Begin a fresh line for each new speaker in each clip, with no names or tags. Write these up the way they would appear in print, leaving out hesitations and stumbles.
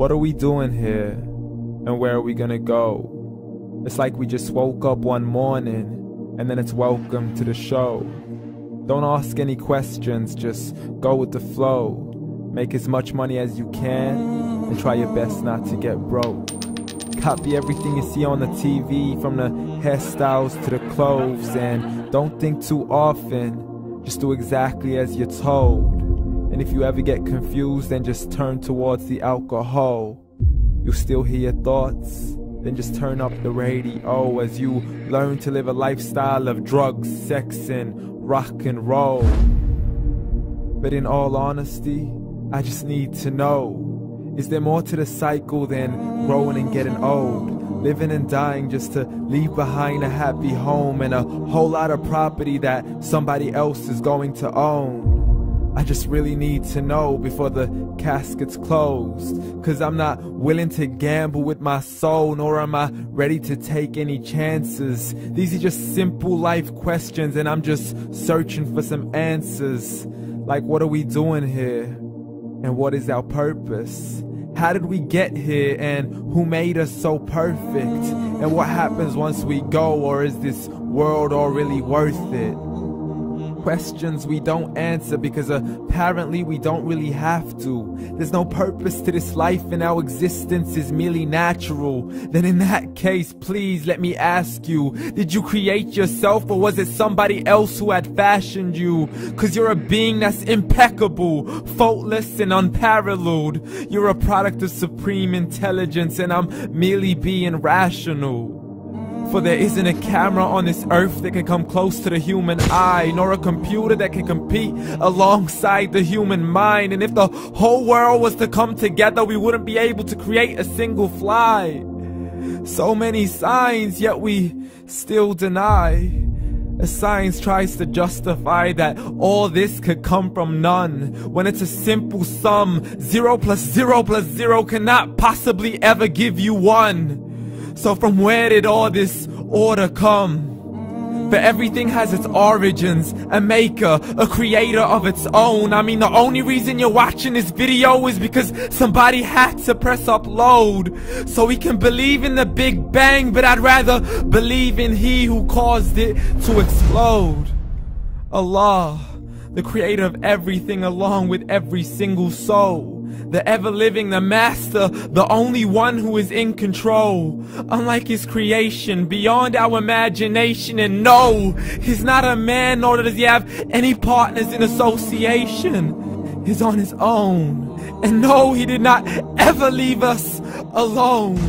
What are we doing here? And where are we gonna go? It's like we just woke up one morning and then it's welcome to the show. Don't ask any questions, just go with the flow. Make as much money as you can and try your best not to get broke. Copy everything you see on the TV, from the hairstyles to the clothes, and don't think too often, just do exactly as you're told. And if you ever get confused, then just turn towards the alcohol. You'll still hear your thoughts, then just turn up the radio as you learn to live a lifestyle of drugs, sex, and rock and roll. But in all honesty, I just need to know, is there more to the cycle than growing and getting old? Living and dying just to leave behind a happy home and a whole lot of property that somebody else is going to own. I just really need to know before the casket's closed, 'cause I'm not willing to gamble with my soul, nor am I ready to take any chances. These are just simple life questions and I'm just searching for some answers. Like, what are we doing here? And what is our purpose? How did we get here, and who made us so perfect? And what happens once we go, or is this world all really worth it? Questions we don't answer because apparently we don't really have to. There's no purpose to this life and our existence is merely natural. Then in that case, please let me ask you, did you create yourself, or was it somebody else who had fashioned you? 'Cause you're a being that's impeccable, faultless and unparalleled. You're a product of supreme intelligence and I'm merely being rational. For there isn't a camera on this earth that can come close to the human eye, nor a computer that can compete alongside the human mind. And if the whole world was to come together, we wouldn't be able to create a single fly. So many signs, yet we still deny. As science tries to justify that all this could come from none, when it's a simple sum. 0 plus 0 plus 0 cannot possibly ever give you 1. So from where did all this order come? For everything has its origins, a maker, a creator of its own. I mean, the only reason you're watching this video is because somebody had to press upload. So we can believe in the Big Bang, but I'd rather believe in He who caused it to explode. Allah, the creator of everything along with every single soul. The ever-living, the master, the only one who is in control. Unlike his creation, beyond our imagination. And no, he's not a man, nor does he have any partners in association. He's on his own. And no, he did not ever leave us alone.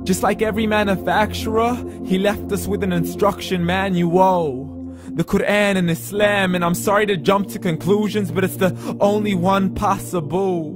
Just like every manufacturer, he left us with an instruction manual. The Quran and Islam, and I'm sorry to jump to conclusions, but it's the only one possible.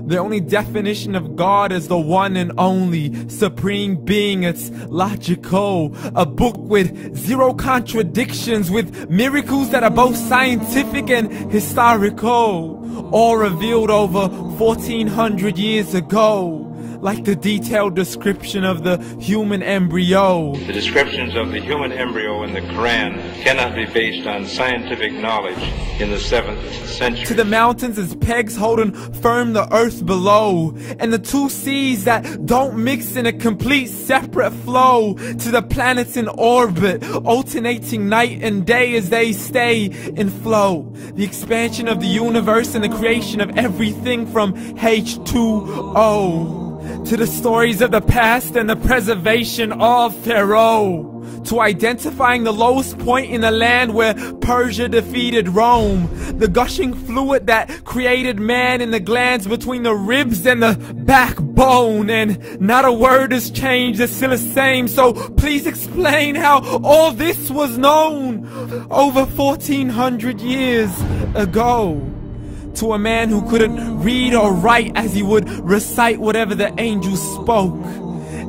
The only definition of God is the one and only supreme being. It's logical, a book with 0 contradictions, with miracles that are both scientific and historical, all revealed over 1400 years ago. Like the detailed description of the human embryo.
The descriptions of the human embryo in the Quran cannot be based on scientific knowledge in the 7th century.
To the mountains as pegs holding firm the earth below, and the 2 seas that don't mix in a complete separate flow. To the planets in orbit, alternating night and day as they stay in flow. The expansion of the universe and the creation of everything from H2O. To the stories of the past and the preservation of Pharaoh. To identifying the lowest point in the land where Persia defeated Rome. The gushing fluid that created man in the glands between the ribs and the backbone. And not a word has changed, it's still the same. So please explain how all this was known over 1400 years ago. To a man who couldn't read or write, as he would recite whatever the angels spoke.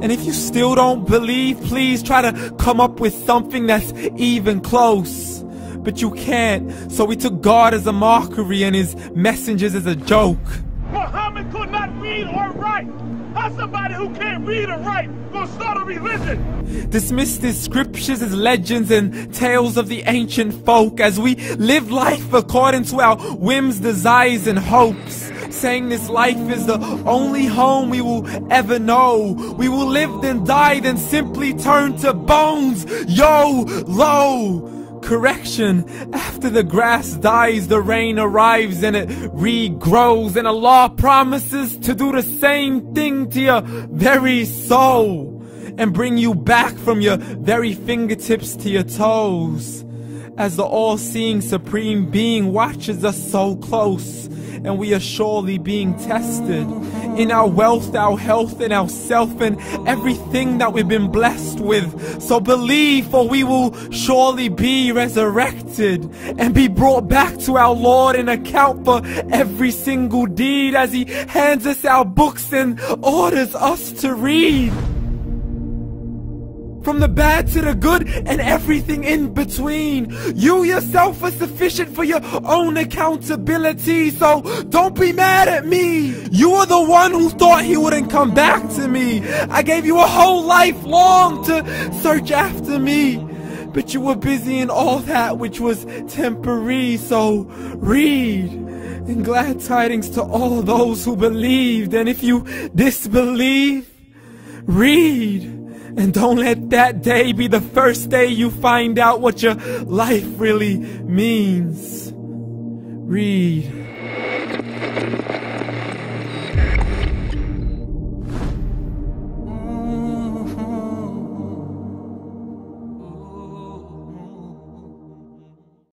And if you still don't believe, please try to come up with something that's even close. But you can't, so we took God as a mockery and his messengers as a joke.
Muhammad could not read or write. How's somebody who can't read or write gonna start a religion?
Dismiss his scriptures as legends and tales of the ancient folk, as we live life according to our whims, desires, and hopes. saying this life is the only home we will ever know. We will live then die, then simply turn to bones. YOLO! Correction, after the grass dies, the rain arrives and it regrows, and Allah promises to do the same thing to your very soul and bring you back from your very fingertips to your toes, as the all-seeing supreme being watches us so close, and we are surely being tested in our wealth, our health, and our self, and everything that we've been blessed with. So believe, for we will surely be resurrected and be brought back to our Lord and account for every single deed, as He hands us our books and orders us to read. From the bad to the good and everything in between. You yourself are sufficient for your own accountability, so don't be mad at me. You are the one who thought He wouldn't come back to me. I gave you a whole life long to search after me, but you were busy in all that which was temporary. So read, and glad tidings to all those who believed. And if you disbelieve, read. And don't let that day be the first day you find out what your life really means. Read.